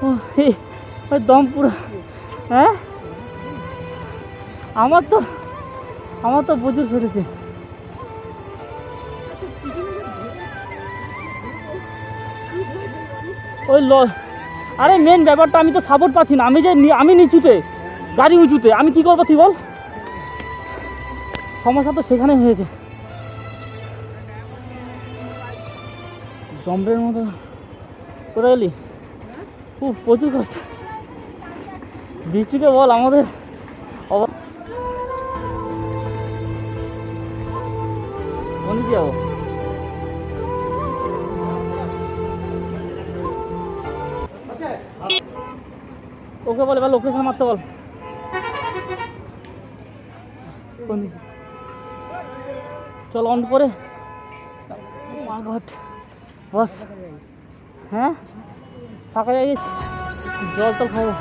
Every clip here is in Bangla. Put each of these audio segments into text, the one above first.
ওই দম পুরো। হ্যাঁ, আমার তো প্রচুর ফেটেছে। ওই আরে মেন ব্যাপারটা, আমি তো সাপোর্ট পাচ্ছি না। আমি নিচুতে, গাড়ি উঁচুতে, আমি কি করবো তুই বল? সমস্যা তো সেখানে হয়েছে। জম্বের মতো করে এলি, খুব প্রচুর কষ্ট। বৃষ্টিকে বল আমাদের মনে কি যাবো। ওকে বল এবার লোকেশন মারতে বল। চল অন করে বস। হ্যাঁ, ফাঁকা যাই, জল তো খাবো।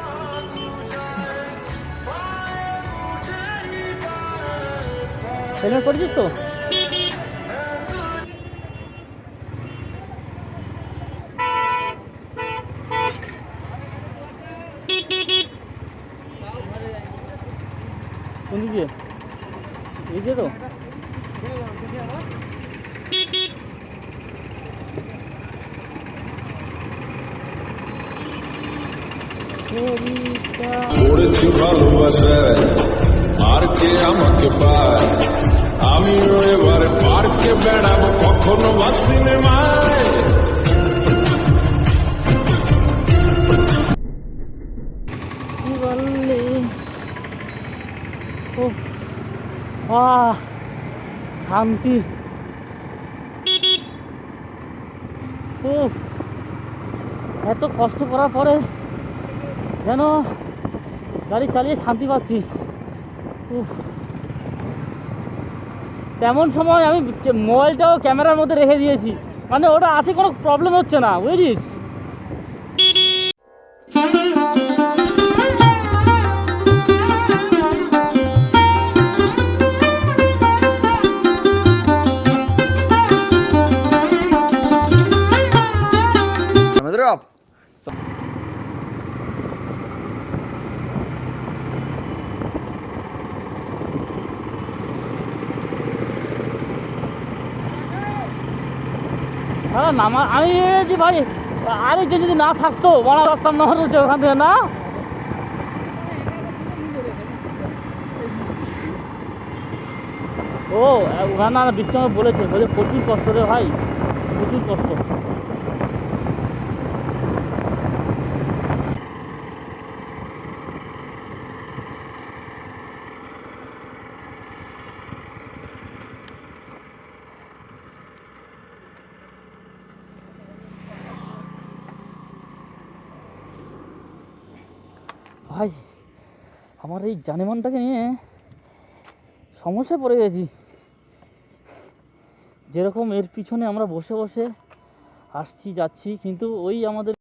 হেলমেট করেছিস তো? কোন দিকে? এই যে তো পড়েছি ভালোবাসায়, আর কে আমাকে পায়? আমিও এবারে পার্কে বেড়াবো, কখনো বা সিনেমায়। কি বললি? শান্তি। এত কষ্ট করার পরে যেন গাড়ি চালিয়ে শান্তি পাচ্ছি। তেমন সময় আমি মোবাইলটাও ক্যামেরার মধ্যে রেখে দিয়েছি, মানে ওটা আছে, কোনো প্রবলেম হচ্ছে না, বুঝেছিস? হ্যাঁ নামা, আমি ভেবেছি ভাই আরেকজন যদি না থাকতো বড় রাস্তার না হতো ওখান থেকে না। ও ওখানে না, বৃষ্টি আমাকে বলেছে প্রচুর কষ্ট রে ভাই, প্রচুর কষ্ট। ভাই আমার এই জানেমানটাকে নিয়ে সমস্যায় পড়ে গেছি। যেরকম এর পিছনে আমরা বসে বসে আসছি যাচ্ছি, কিন্তু ওই আমাদের